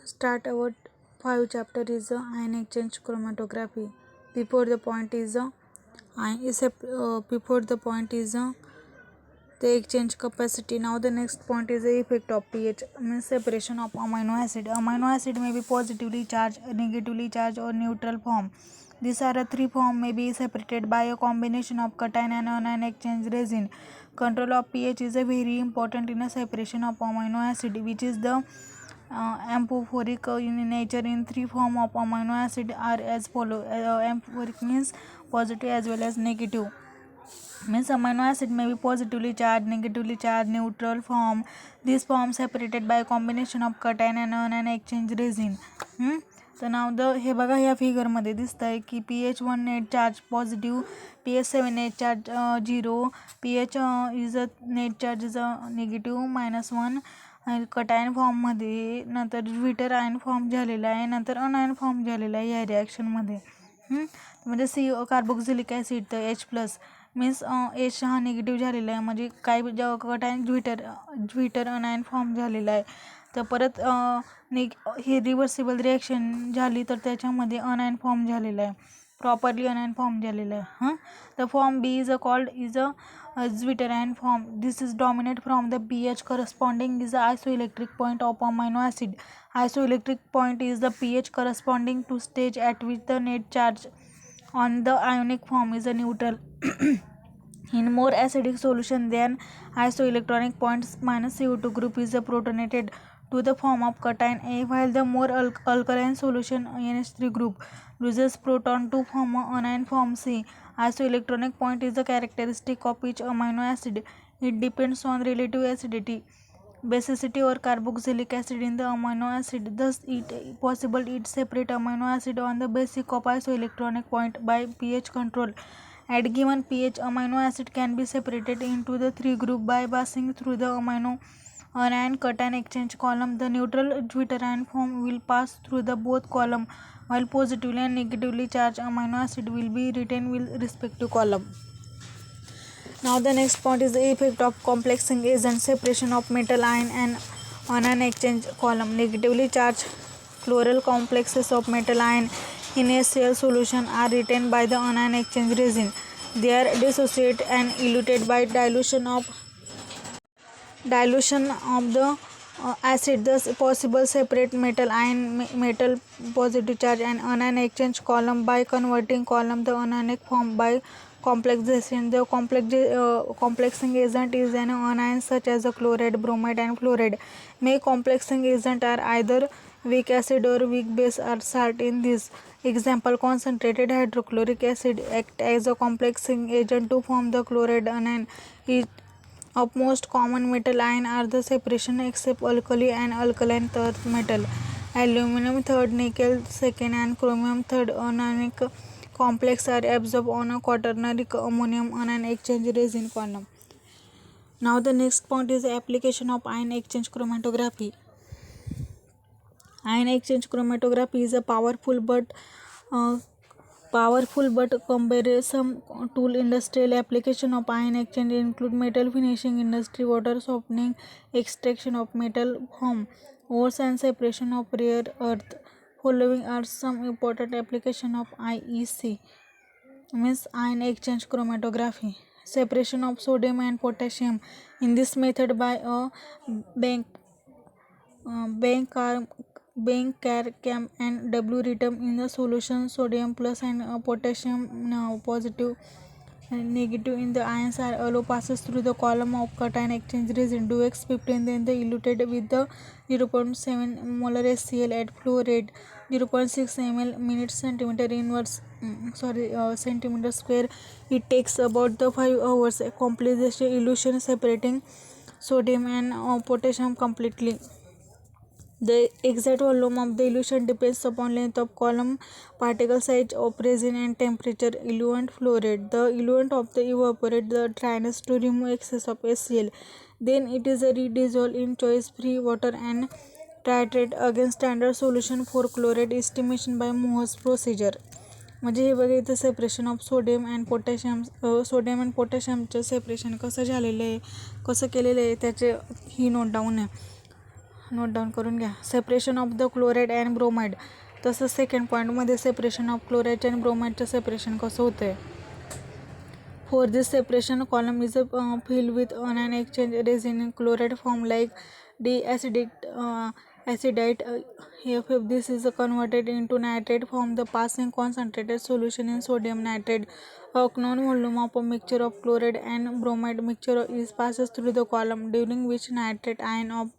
start our 5 chapter is ion exchange chromatography. Before the point is the exchange capacity. Now the next point is the effect of pH, means separation of amino acid. Amino acid may be positively charged, negatively charged or neutral form. These are three forms may be separated by a combination of cation and anion exchange resin. Control of pH is very important in a separation of amino acid, which is the amphophoric in nature. In three form of amino acid are as follow. Amphophoric means positive as well as negative. Means amino acid may be positively charged, negatively charged, neutral form. These forms separated by a combination of cation and anion exchange resin. तर नाव हे बघा ह्या फिगरमध्ये दिसतं आहे की pH 1 net charge positive, pH 7 net charge 0, pH is a net charge is a negative -1. Cation फॉर्ममध्ये नंतर zwitter ion form झालेला आहे, नंतर अनायन फॉर्म झालेला आहे या रिॲक्शनमध्ये. म्हणजे कार्बोक्सिलिक ॲसिड तर H+ मीन्स H हा निगेटिव्ह झालेला आहे, म्हणजे काही कटायन ज्विटर अनायन फॉर्म झालेला आहे. तर परत हे रिव्हर्सिबल रिॲक्शन झाली तर त्याच्यामध्ये अनायन फॉर्म झालेला आहे, प्रॉपरली अनायन फॉर्म झालेला आहे. The form B is a zwitterion form. This is dominate from the pH corresponding is the isoelectric point of amino acid. Isoelectric point is the pH corresponding to stage at which the net charge on the ionic form is a neutral. In more acidic solution than isoelectronic points -CO2 group is protonated to the form of cation A, while the more alkaline solution NH3 group loses proton to form anion form C. Isoelectronic point is the characteristic of each amino acid. It depends on relative acidity, basicity or carboxylic acid in the amino acid. Thus it possible to separate amino acid on the basis of isoelectronic point by pH control. At given pH, amino acid can be separated into the three groups by passing through the anion cation exchange column. The neutral zwitterion form will pass through the both column, while positively and negatively charged amino acid will be retained with respective column. Now the next point is the effect of complexing agent, separation of metal ion and anion exchange column. Negatively charged chloral complexes of metal ion in a HCl solution are retained by the anion exchange resin. They are dissociated and eluted by dilution of the acid. Thus possible separate metal ion, metal positive charge and anion exchange column by converting column the anionic form by complexation. The complexing agent is an anion such as chloride, bromide and fluoride. May complexing agent are either weak acid or weak base or salt. In this example, concentrated hydrochloric acid act as a complexing agent to form the chloride anion. Of most common metal ion are the separation except alkali and alkaline earth metal. Aluminum third, nickel second and chromium third anionic complex are absorbed on a quaternary ammonium anion exchange resin column. Now the next point is the application of ion exchange chromatography. Ion exchange chromatography is a powerful but cumbersome tool. Industrial application of ion exchange include metal finishing industry, water softening, extraction of metal from ores and separation of rare earth. Following are some important application of IEC, means ion exchange chromatography. Separation of sodium and potassium. In this method by a Bank-Carcam and W return in the solution sodium plus and potassium positive and negative in the ions are allow passes through the column of cation exchange resin. Dux-15 then the eluted with the 0.7 molar HCl at flow rate 0.6 ml minutes centimeter inverse centimeter square. It takes about the 5 hours. Accomplishes elution separating sodium and potassium completely. The exact volume of the elution depends upon length of column, particle size of resin and temperature. Eluent flow rate. The eluent of the evaporate the dryness to remove excess of HCl. Then it is redissolved in choice-free water and titrate against standard solution for chloride estimation by Mohs procedure. म्हणजे हे बघा इथं separation of sodium and पोटॅशियमचं separation कसं झालेलं आहे, कसं केलेलं आहे त्याचे ही नोट डाऊन आहे. नोट डाऊन करून घ्या. Separation of the chloride and bromide. तसंच सेकंड पॉईंटमध्ये सेपरेशन ऑफ क्लोराईड आणि ब्रोमाइडचं सेपरेशन कसं होतं आहे. For this separation, column is filled with anion exchange resin in chloride form like D-acidite. If this is converted into nitrate form, the passing concentrated solution in sodium nitrate. A known volume of a mixture of chloride and bromide mixture is passes through the column, during which nitrate ion of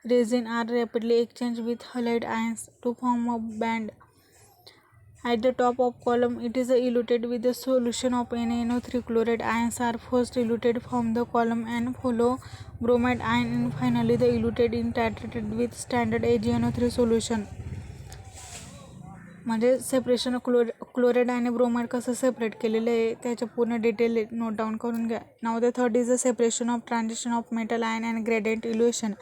resin are rapidly exchanged with halide ions to form a band. At the top of column, it is eluted with the solution of NaNO3. Chloride ions are first eluted from the column and follow bromide ion, and finally the eluted is titrated with standard AgNO3 solution. म्हणजे separation chloride आणि bromide कसं separate केलेलं आहे त्याच्या पूर्ण detail note down करून घ्या. Now the third is the separation of transition of metal ion and gradient elution.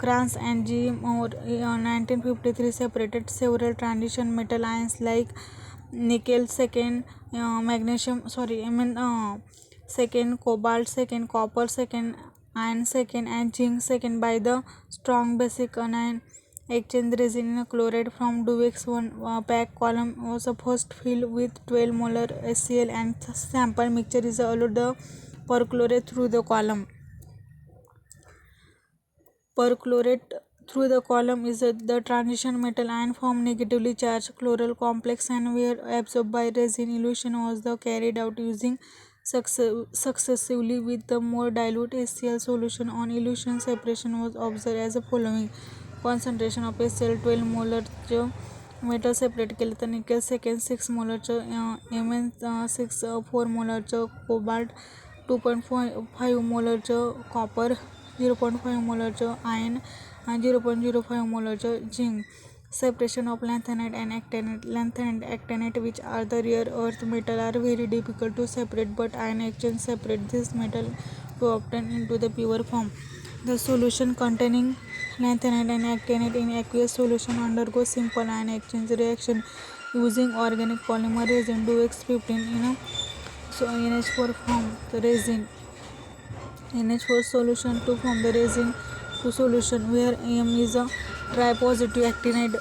Kranz and G. Moore in 1953 separated several transition metal ions like nickel second, magnesium second, cobalt second, copper second, iron second, and zinc second by the strong basic anion exchange resin in chloride from Duvex. One pack column was first filled with 12 molar HCl and sample mixture is allowed the perchlorate through the column. Perchlorate through the column is the transition metal ion form negatively charged chloral complex and were absorbed by resin. Elution was carried out using successively with the more dilute HCl solution. On elution, separation was observed as the following. Concentration of HCl 12 मोलरचं metal separate केलं तर nickel second 6 मोलरचं, Mn 4 मोलरचं, cobalt 2.5 मोलरचं, copper 0.5 मोलरचं, ion आणि 0.05 मोलरचं, zinc. Separation of lanthanide and actinide. Lanthanide and actinide, which are the rare earth metal, are very difficult to separate, but ion exchange separate this metal to obtain into the pure form. The solution containing lanthanide and actinide in aqueous solution undergoes simple ion exchange reaction using organic polymer resin Duvex-15 in a NH4 form the resin. NH4 solution to form the resin to solution, where M is a tripositive actinide.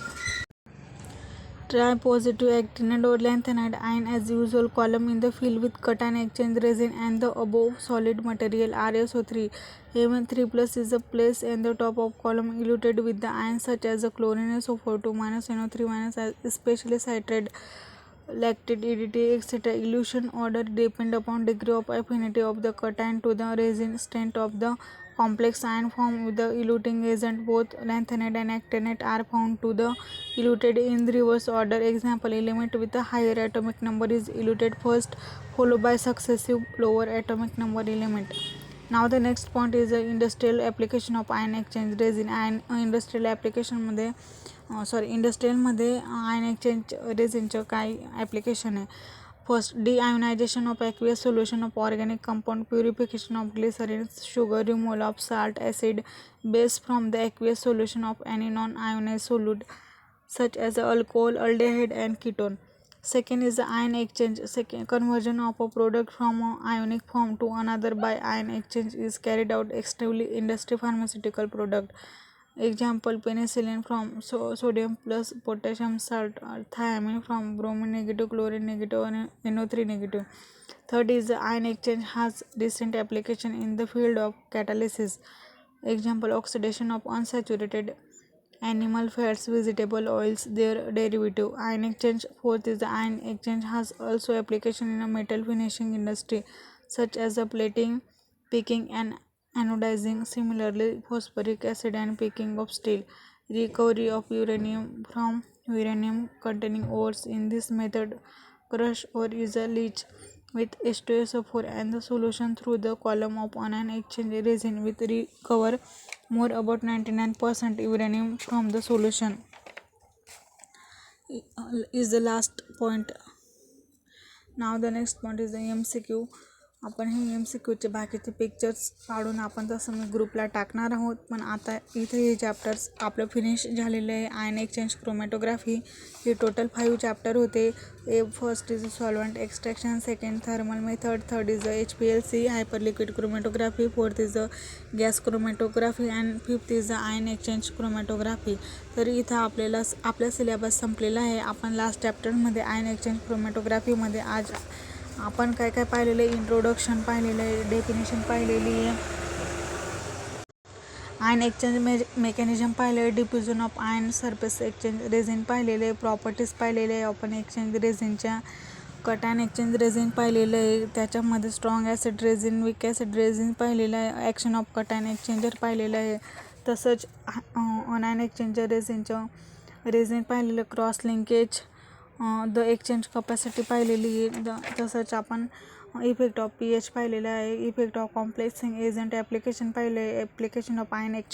Tripositive actinide or lanthanide ion as usual. Column in the fill with cation exchange resin and the above solid material RSO3. Mn3 plus is placed in the top of column eluted with the ions such as the chlorine SO4 minus NO3 minus, especially citrate, lactate, EDT, etc. Elution order depend upon degree of affinity of the cation to the resin strength of the complex ion formed with the eluting agent. Both lanthanide and actinide are found to the eluted in reverse order. Example, element with a higher atomic number is eluted first, followed by successive lower atomic number element. Now the next point is the industrial application of ion exchange resin. Industrial applicationमध्ये इंडस्ट्रीयलमध्ये ion exchange रेझिनचं काय application आहे. First, deionization of aqueous solution of organic compound, purification of glycerin, sugar, removal of salt, acid, base from the aqueous solution of any non-ionized solute such as alcohol, aldehyde, and ketone. Second is the ion exchange. Conversion of a product from a ionic form to another by ion exchange is carried out extensively in industry. Pharmaceutical product. Example, penicillin from sodium plus potassium salt, thiamine from bromine negative, chlorine negative, and NO3 negative. Third is the ion exchange has recent application in the field of catalysis. Example, oxidation of unsaturated animal fats, vegetable oils, their derivative. Ion exchange. Fourth is the ion exchange has also application in a metal finishing industry such as the plating, pickling, and anodizing. Similarly, phosphoric acid and pickling of steel. Recovery of uranium from uranium containing ores. In this method, crush ore is leached with H2SO4 and the solution through the column of anion exchange resin with recover more about 99% uranium from the solution. Is the last point. Now the next point is the MCQ. आपण हे MCQचे बाकीचे pictures काढून आपण तसं मी ग्रुपला टाकणार आहोत. पण आता इथे हे चॅप्टर्स आपलं फिनिश झालेलं आहे. आयन एक्सचेंज क्रोमॅटोग्राफी हे टोटल 5 चॅप्टर होते. First is solvent extraction, second thermal method, third is HPLC hyper liquid chromatography, fourth is gas chromatography and fifth is ion exchange chromatography. तर इथं आपला सिलेबस संपलेला आहे. आपण लास्ट चॅप्टरमध्ये आयन एक्सचेंज क्रोमॅटोग्राफीमध्ये आज आपण काय काय पाहिलेलं आहे, इंट्रोडक्शन पाहिलेलं आहे, डेफिनेशन पाहिलेली आहे, आयन एक्सचेंज मेकॅनिझम पाहिलं आहे, diffusion of ion surface exchange resin पाहिलेले आहे, प्रॉपर्टीज पाहिलेले आहे आपण एक्सचेंज रेझिनच्या, कटॅन एक्सचेंज रेझिन पाहिलेलं आहे, त्याच्यामध्ये strong acid resin, week acid resin पाहिलेलं आहे, ॲक्शन ऑफ कटॅन एक्सचेंजर पाहिलेलं आहे. तसंच अनायन एक्सचेंजर रेझिन पाहिलेलं, cross linkage, the exchange capacity पाहिलेली आहे. तसंच आपण इफेक्ट ऑफ pH पाहिलेला आहे, effect of complexing agent application पाहिले, ॲप्लिकेशन ऑफ आयन एक्सचेंज